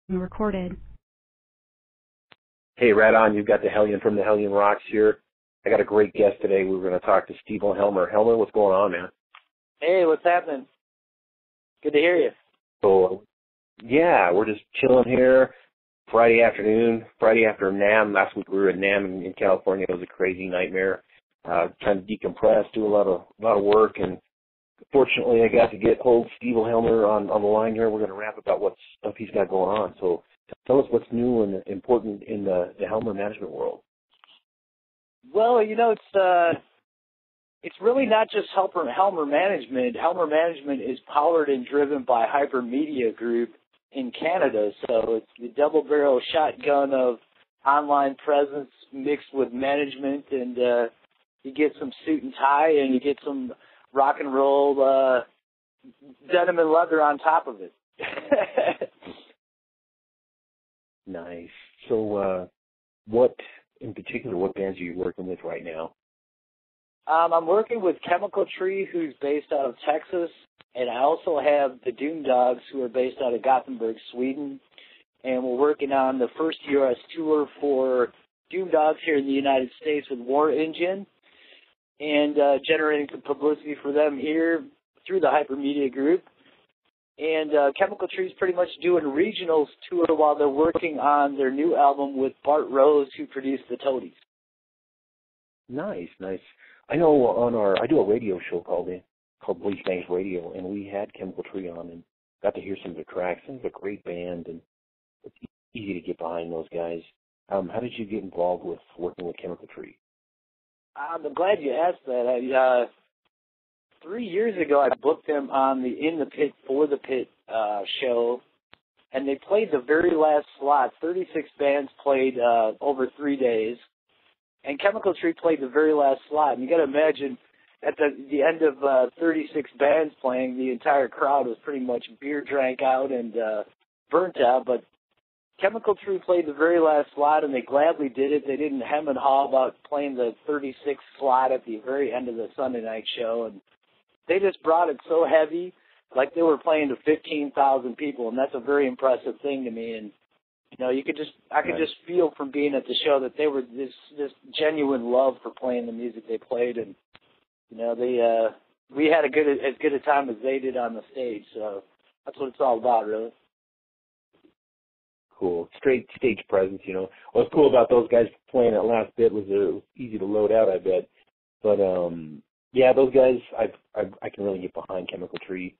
Recorded. Hey, right on. You've got the Hellion from the Hellion Rocks here. I got a great guest today. We were going to talk to Stevil Helmer. Helmer, what's going on, man? Hey, what's happening? Good to hear you. So, yeah, we're just chilling here. Friday afternoon, Friday after NAMM. Last week we were at NAMM in California. It was a crazy nightmare. Trying to decompress, do a lot of work, and fortunately I got to get hold of Stevil Helmer on the line here. We're going to rap about what stuff he's got going on. So tell us what's new and important in the Helmer Management world. Well, you know, it's really not just Helmer Management. Helmer Management is powered and driven by Hyper Media Group in Canada. So it's the double-barrel shotgun of online presence mixed with management, and you get some suit and tie, and you get some rock and roll denim and leather on top of it. Nice. So what bands are you working with right now? I'm working with Chemical Tree, who's based out of Texas, and I also have the Doom Dogs, who are based out of Gothenburg, Sweden, and we're working on the first US tour for Doom Dogs here in the United States with War Engine, and generating some publicity for them here through the Hyper Media Group. And Chemical Tree's pretty much doing a regionals tour while they're working on their new album with Bart Rose, who produced the Toadies. Nice. I know I do a radio show called Bleach Bangs Radio, and we had Chemical Tree on and got to hear some of their tracks. It's a great band, and it's easy to get behind those guys. How did you get involved with working with Chemical Tree? I'm glad you asked that. 3 years ago, I booked them on the In the Pit for the Pit show, and they played the very last slot. 36 bands played over 3 days, and Chemical Tree played the very last slot. And you got to imagine, at the end of 36 bands playing, the entire crowd was pretty much beer drank out and burnt out, but Chemical Tree played the very last slot, and they gladly did it. They didn't hem and haw about playing the 36th slot at the very end of the Sunday night show, and they just brought it so heavy, like they were playing to 15,000 people, and that's a very impressive thing to me. And you know, I could just feel from being at the show that they were this genuine love for playing the music they played, and you know, we had as good a time as they did on the stage. So that's what it's all about, really. Cool. Straight stage presence, you know. What's cool about those guys playing that last bit was it was easy to load out, I bet. But yeah, those guys, I can really get behind Chemical Tree,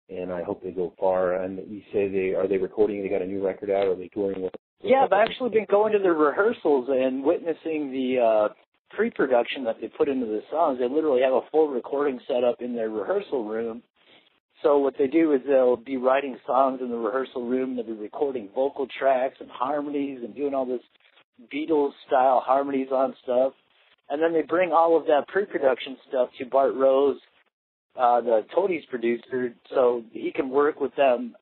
and I hope they go far. And you say are they recording? They got a new record out? Or are they touring with? Yeah, I've actually been going to their rehearsals and witnessing the pre-production that they put into the songs. They literally have a full recording set up in their rehearsal room. So what they do is they'll be writing songs in the rehearsal room. They'll be recording vocal tracks and harmonies and doing all this Beatles-style harmonies on stuff. And then they bring all of that pre-production stuff to Bart Rose, the Toadies producer, so he can work with them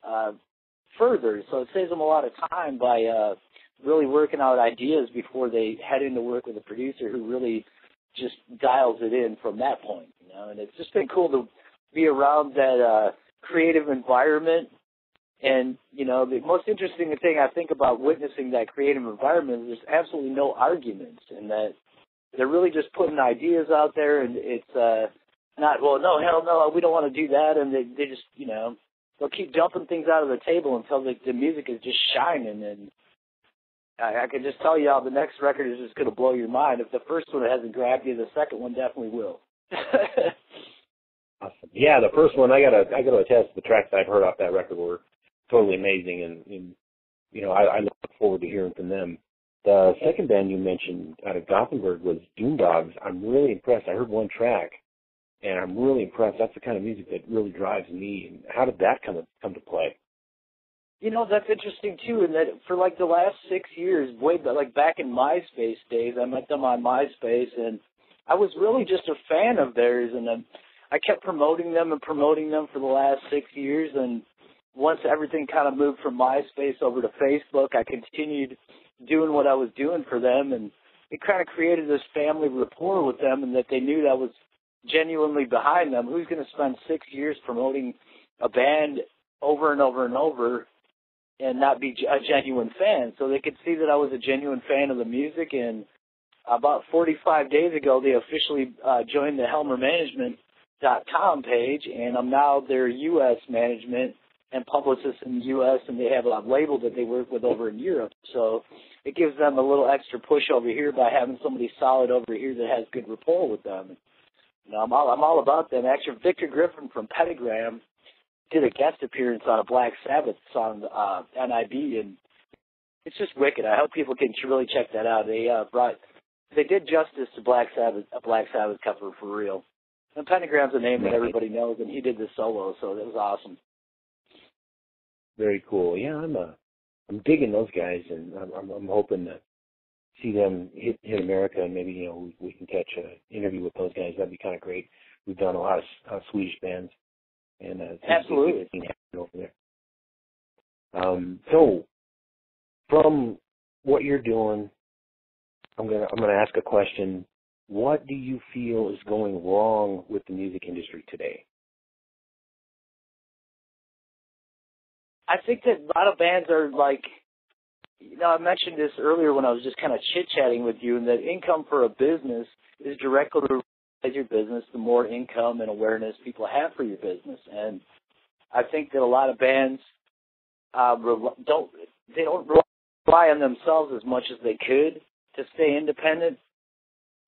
further. So it saves them a lot of time by really working out ideas before they head into work with a producer who really just dials it in from that point. You know, and it's just been cool to be around that creative environment. And, you know, the most interesting thing I think about witnessing that creative environment is there's absolutely no arguments, and that they're really just putting ideas out there, and it's not, well, no, hell no, we don't want to do that, and they just, you know, they'll keep dumping things out of the table until the music is just shining. And I can just tell you how the next record is just going to blow your mind. If the first one hasn't grabbed you, the second one definitely will. Awesome. Yeah, the first one, I got to attest, the tracks I've heard off that record were totally amazing, and you know, I look forward to hearing from them. The second band you mentioned out of Gothenburg was Doom Dogs. I'm really impressed. I heard one track, and I'm really impressed. That's the kind of music that really drives me. And how did that come to play? You know, that's interesting, too, in that for, like, the last 6 years, back in MySpace days, I met them on MySpace, and I was really just a fan of theirs, and I kept promoting them for the last 6 years, and once everything kind of moved from MySpace over to Facebook, I continued doing what I was doing for them, and it kind of created this family rapport with them, and that they knew that I was genuinely behind them. Who's going to spend 6 years promoting a band over and over and over and not be a genuine fan. So they could see that I was a genuine fan of the music. And about 45 days ago, they officially joined the Helmer Management.com page, and I'm now their U.S. management and publicist in the U.S., and they have a label that they work with over in Europe. So it gives them a little extra push over here by having somebody solid over here that has good rapport with them. You know, I'm all about them. Actually, Victor Griffin from Pentagram did a guest appearance on a Black Sabbath song, NIB, and it's just wicked. I hope people can really check that out. They did justice to Black Sabbath, a Black Sabbath cover for real. And Pentagram's a name that everybody knows, and he did the solo, so that was awesome. Very cool. Yeah, I'm digging those guys, and I'm hoping to see them hit America, and maybe, you know, we can catch an interview with those guys. That'd be kind of great. We've done a lot of Swedish bands, and absolutely over there. So from what you're doing, I'm gonna ask a question. What do you feel is going wrong with the music industry today? I think that a lot of bands are like, you know, I mentioned this earlier when I was just kind of chit-chatting with you, and that income for a business is directly related to your business. The more income and awareness people have for your business. And I think that a lot of bands don't rely on themselves as much as they could to stay independent.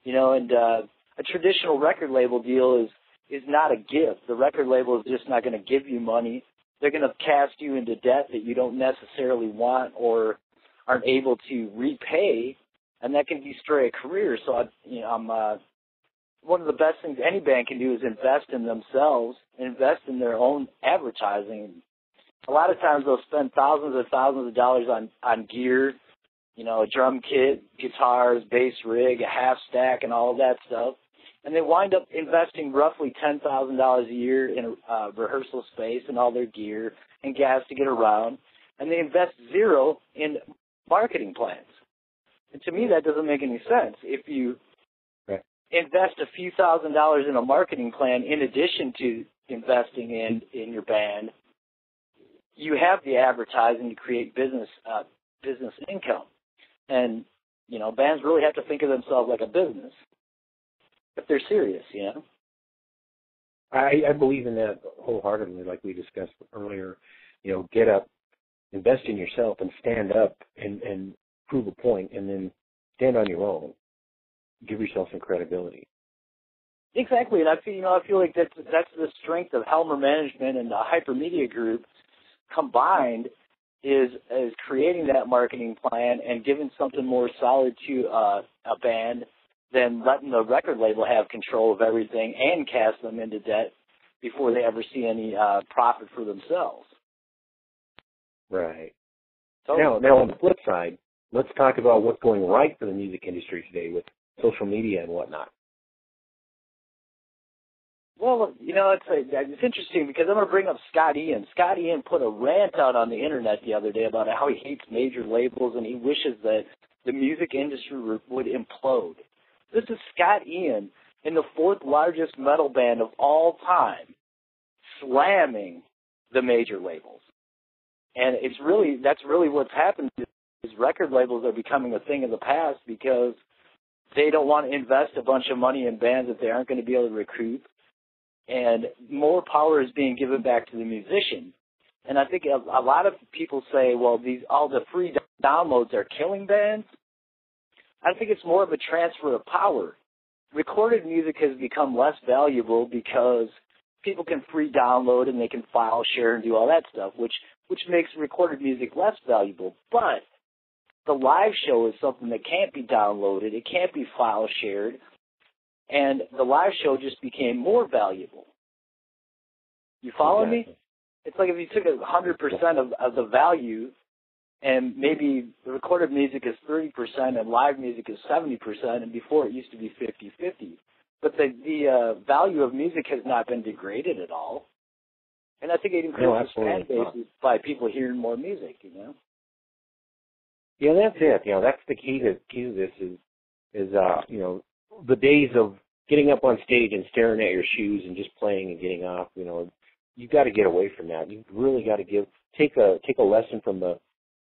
You know, and a traditional record label deal is not a gift. The record label is just not going to give you money. They're going to cast you into debt that you don't necessarily want or aren't able to repay, and that can destroy a career. So, I'm one of the best things any band can do is invest in themselves, invest in their own advertising. A lot of times they'll spend thousands of dollars on gear, you know, a drum kit, guitars, bass rig, a half stack, and all of that stuff. And they wind up investing roughly $10,000 a year in rehearsal space and all their gear and gas to get around. And they invest zero in marketing plans. And to me, that doesn't make any sense. If you invest a few $1,000s in a marketing plan in addition to investing in your band, you have the advertising to create business income. And, you know, bands really have to think of themselves like a business if they're serious, you know. I believe in that wholeheartedly, like we discussed earlier. You know, get up, invest in yourself, and stand up and prove a point, and then stand on your own. Give yourself some credibility. Exactly, and I feel like that's the strength of Helmer Management and the Hypermedia Group combined is creating that marketing plan and giving something more solid to a band than letting the record label have control of everything and cast them into debt before they ever see any profit for themselves. Right. Now on the flip side, let's talk about what's going right for the music industry today with social media and whatnot. Well, you know, it's interesting because I'm going to bring up Scott Ian. Scott Ian put a rant out on the internet the other day about how he hates major labels and he wishes that the music industry would implode. This is Scott Ian in the fourth largest metal band of all time, slamming the major labels. And that's really what's happened is record labels are becoming a thing of the past because they don't want to invest a bunch of money in bands that they aren't going to be able to recoup. And more power is being given back to the musician. And I think a lot of people say, well, all the free downloads are killing bands. I think it's more of a transfer of power. Recorded music has become less valuable because people can free download and they can file share and do all that stuff, which makes recorded music less valuable. But the live show is something that can't be downloaded. It can't be file shared. And the live show just became more valuable. You follow me? It's like if you took 100% of the value and maybe the recorded music is 30% and live music is 70%, and before it used to be 50-50. But the value of music has not been degraded at all. And I think it increases fan bases by people hearing more music, you know? Yeah, that's it. You know, that's the key to this is you know, the days of getting up on stage and staring at your shoes and just playing and getting off, you know, you got to get away from that. You really got to take a lesson from the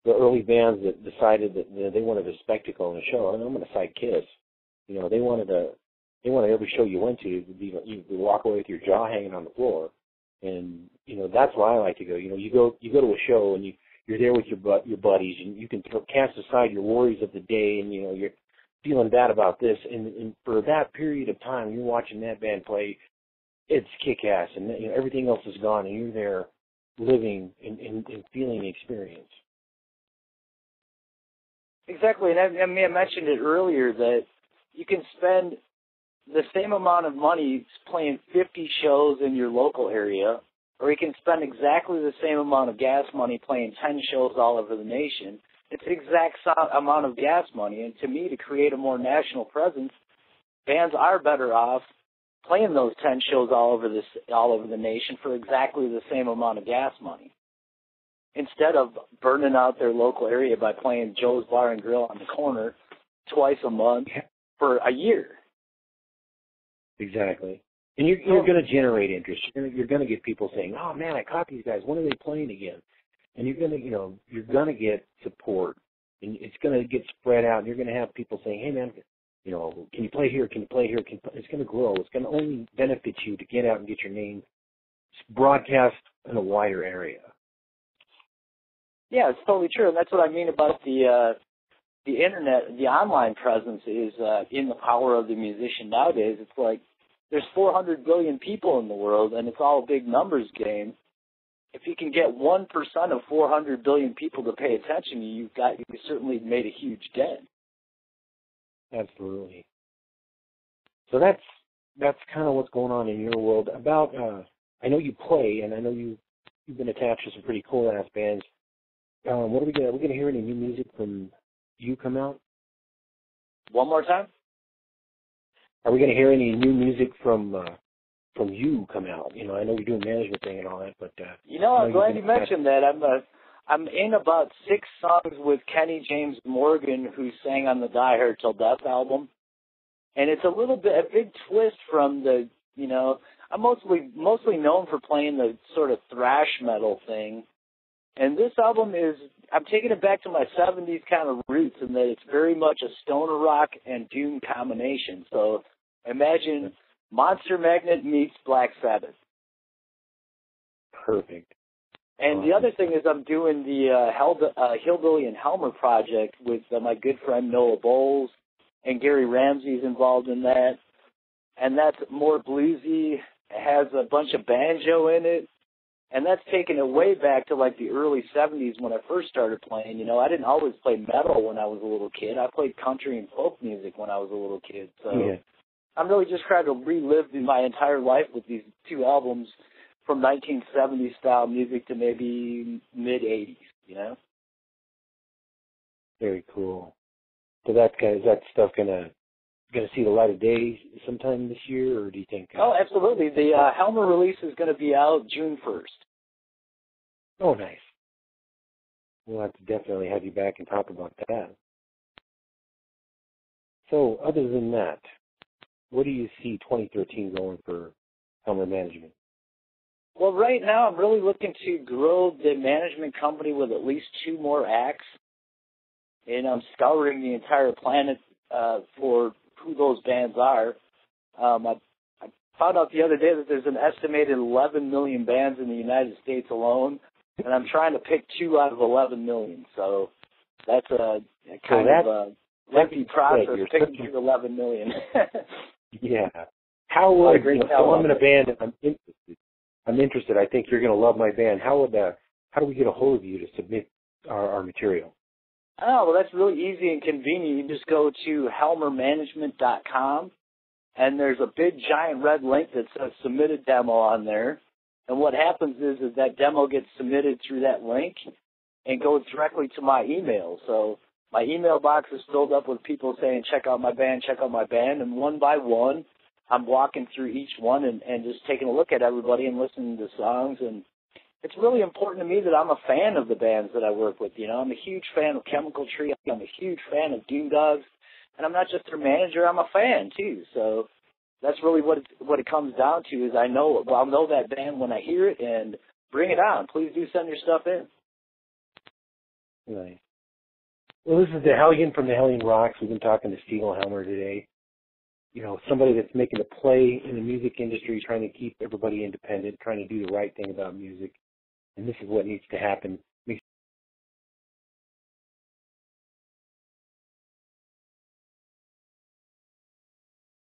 early bands that decided that they wanted a spectacle and a show. And I'm going to cite Kiss. You know, they wanted every show you went to, you walk away with your jaw hanging on the floor. And, you know, that's why I like to go. You know, you go to a show and you're there with your buddies, and you can cast aside your worries of the day, and, you know, you're feeling bad about this. And for that period of time, you're watching that band play, it's kick-ass, and, you know, everything else is gone, and you're there living and feeling the experience. Exactly, and I mentioned it earlier that you can spend the same amount of money playing 50 shows in your local area, or you can spend exactly the same amount of gas money playing 10 shows all over the nation. It's the exact amount of gas money, and to me, to create a more national presence, bands are better off playing those 10 shows all over the nation for exactly the same amount of gas money, instead of burning out their local area by playing Joe's Bar and Grill on the corner twice a month for a year. Exactly. And you're going to generate interest. You're going to get people saying, "Oh man, I caught these guys. When are they playing again?" And you're going to get support, and it's going to get spread out. And you're going to have people saying, "Hey man, you know, can you play here? Can you play here?" It's going to grow. It's going to only benefit you to get out and get your name broadcast in a wider area. Yeah, it's totally true. And that's what I mean about the internet. The online presence is in the power of the musician nowadays. It's like there's 400 billion people in the world, and it's all a big numbers game. If you can get 1% of 400 billion people to pay attention, you've certainly made a huge dent. Absolutely. So that's kind of what's going on in your world. About I know you play, and I know you've been attached to some pretty cool ass bands. What are we gonna hear any new music from you come out? One more time? Are we gonna hear any new music from you come out? You know, I know you're doing management thing and all that, but you know, I'm glad you mentioned that. I'm in about 6 songs with Kenny James Morgan, who sang on the Die Hard Till Death album, and it's a big twist from the, you know, I'm mostly known for playing the sort of thrash metal thing. And this album I'm taking it back to my 70s kind of roots, in that it's very much a stoner rock and doom combination. So imagine Monster Magnet meets Black Sabbath. Perfect. And awesome. The other thing is I'm doing the Hillbilly and Helmer project with my good friend Noah Bowles, and Gary Ramsey's involved in that. And that's more bluesy. It has a bunch of banjo in it. And that's taken it way back to like the early 70s when I first started playing. You know, I didn't always play metal when I was a little kid. I played country and folk music when I was a little kid. So yeah. I'm really just trying to relive my entire life with these 2 albums, from 1970s style music to maybe mid-80s, you know? Very cool. So is that stuff gonna see the light of day sometime this year, or do you think? Oh, absolutely. The Helmer release is going to be out June 1st. Oh, nice. We'll have to definitely have you back and talk about that. So, other than that, what do you see 2013 going for Helmer Management? Well, right now I'm really looking to grow the management company with at least 2 more acts, and I'm scouring the entire planet for who those bands are. I found out the other day that there's an estimated 11 million bands in the United States alone, and I'm trying to pick 2 out of 11 million. So that's a kind of a lengthy process, picking through 11 million. Yeah. How would I'm in a band and I'm interested. I think you're going to love my band. How do we get a hold of you to submit our material? Oh, well, that's really easy and convenient. You just go to helmermanagement.com, and there's a big, giant red link that says Submit a Demo on there. And what happens is that demo gets submitted through that link and goes directly to my email. So my email box is filled up with people saying, check out my band, check out my band. And one by one, I'm walking through each one and just taking a look at everybody and listening to songs. And it's really important to me that I'm a fan of the bands that I work with. You know, I'm a huge fan of Chemical Tree. I'm a huge fan of Doom Dogs. And I'm not just their manager, I'm a fan, too. So that's really what it comes down to. Is I'll know that band when I hear it, and bring it on. Please do send your stuff in. Right. Well, this is the Hellion from the Hellion Rocks. We've been talking to Stevil Helmer today. You know, somebody that's making a play in the music industry, trying to keep everybody independent, trying to do the right thing about music. And this is what needs to happen